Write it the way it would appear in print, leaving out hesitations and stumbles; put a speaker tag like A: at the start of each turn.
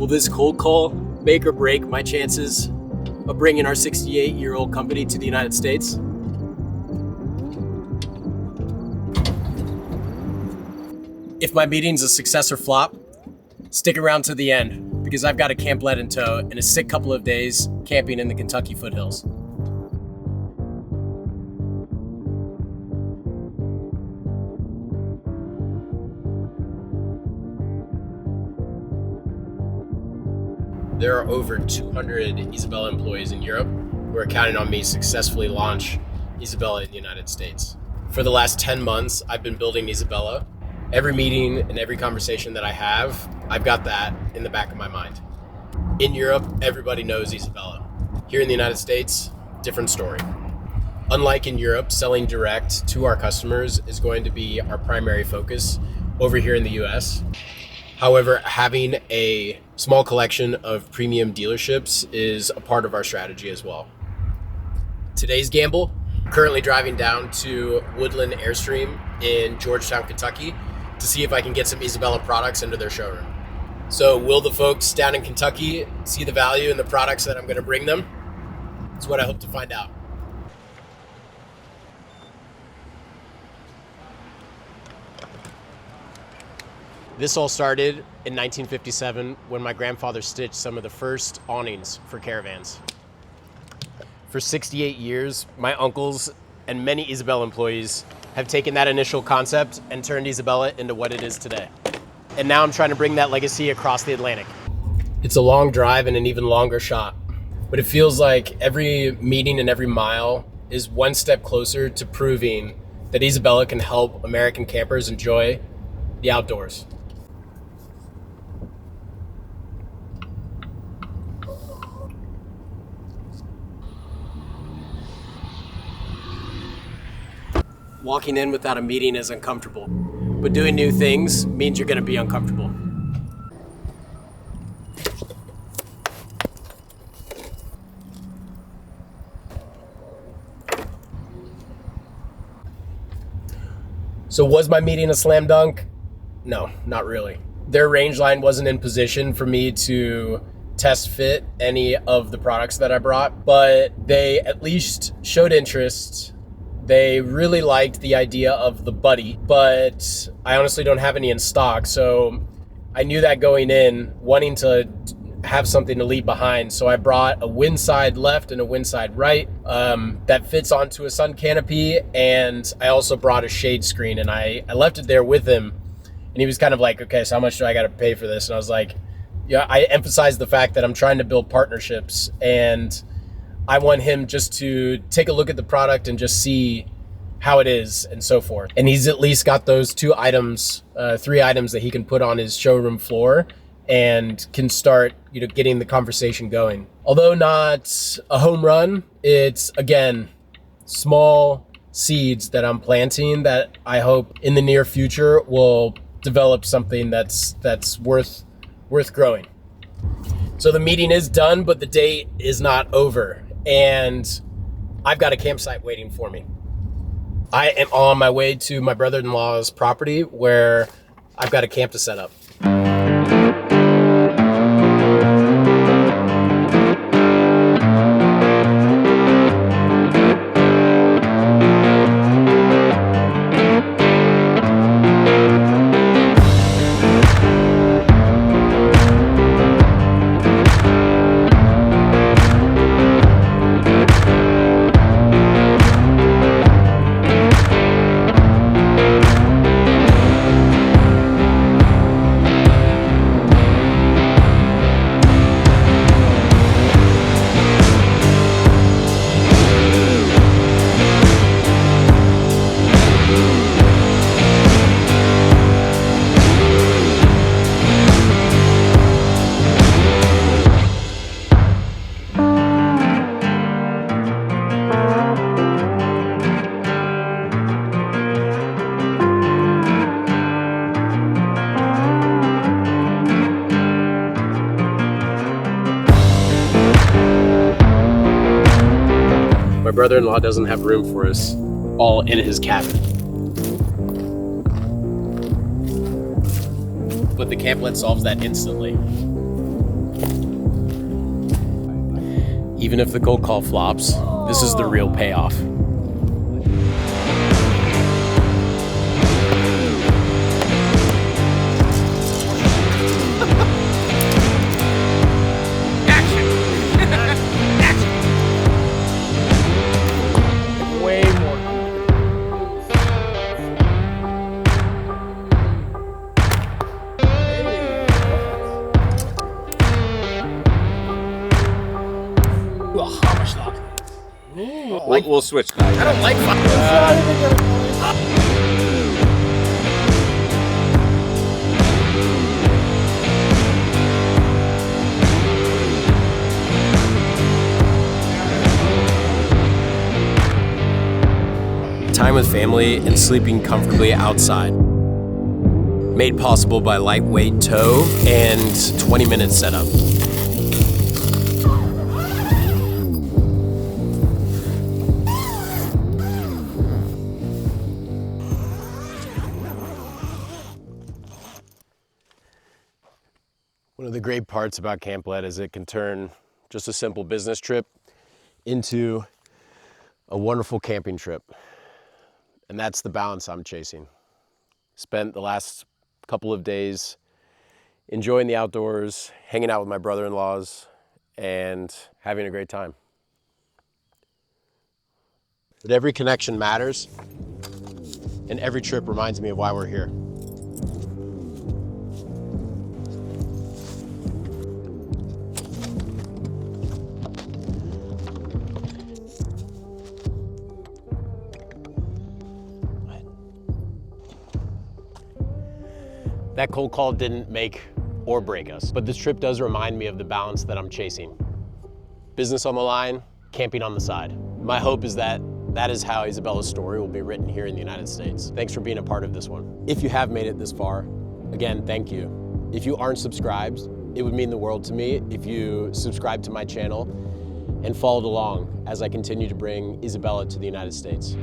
A: Will this cold call make or break my chances of bringing our 68-year-old company to the United States? If my meeting's a success or flop, stick around to the end because I've got a camp lead in tow and a sick couple of days camping in the Kentucky foothills. There are over 200 Isabella employees in Europe who are counting on me to successfully launch Isabella in the United States. For the last 10 months, I've been building Isabella. Every meeting and every conversation that I have, I've got that in the back of my mind. In Europe, everybody knows Isabella. Here in the United States, different story. Unlike in Europe, selling direct to our customers is going to be our primary focus over here in the US. However, having a small collection of premium dealerships is a part of our strategy as well. Today's gamble, currently driving down to Woodland Airstream in Georgetown, Kentucky to see if I can get some Isabella products into their showroom. So will the folks down in Kentucky see the value in the products that I'm going to bring them? That's what I hope to find out. This all started in 1957 when my grandfather stitched some of the first awnings for caravans. For 68 years, my uncles and many Isabella employees have taken that initial concept and turned Isabella into what it is today. And now I'm trying to bring that legacy across the Atlantic. It's a long drive and an even longer shot, but it feels like every meeting and every mile is one step closer to proving that Isabella can help American campers enjoy the outdoors. Walking in without a meeting is uncomfortable, but doing new things means you're going to be uncomfortable. So was my meeting a slam dunk? No, not really. Their range line wasn't in position for me to test fit any of the products that I brought, but they at least showed interest. They really liked the idea of the Buddy, but I honestly don't have any in stock. So I knew that going in, wanting to have something to leave behind. So I brought a wind side left and a wind side right that fits onto a sun canopy. And I also brought a shade screen, and I left it there with him. And he was kind of like, okay, so how much do I got to pay for this? And I was like, yeah, I emphasized the fact that I'm trying to build partnerships, and I want him just to take a look at the product and just see how it is and so forth. And he's at least got those 3 items that he can put on his showroom floor and can start, getting the conversation going. Although not a home run, it's again, small seeds that I'm planting that I hope in the near future will develop something that's worth growing. So the meeting is done, but the date is not over. And I've got a campsite waiting for me. I am on my way to my brother-in-law's property where I've got a camp to set up. My brother-in-law doesn't have room for us all in his cabin. But the camplet solves that instantly. Even if the cold call flops, this is the real payoff.
B: We'll switch guys.
A: I don't like time with family and sleeping comfortably outside. Made possible by lightweight tow and 20-minute setup. One of the great parts about Camp Led is it can turn just a simple business trip into a wonderful camping trip. And that's the balance I'm chasing. Spent the last couple of days enjoying the outdoors, hanging out with my brother-in-laws, and having a great time. But every connection matters, and every trip reminds me of why we're here. That cold call didn't make or break us, but this trip does remind me of the balance that I'm chasing. Business on the line, camping on the side. My hope is that that is how Isabella's story will be written here in the United States. Thanks for being a part of this one. If you have made it this far, again, thank you. If you aren't subscribed, it would mean the world to me if you subscribe to my channel and followed along as I continue to bring Isabella to the United States.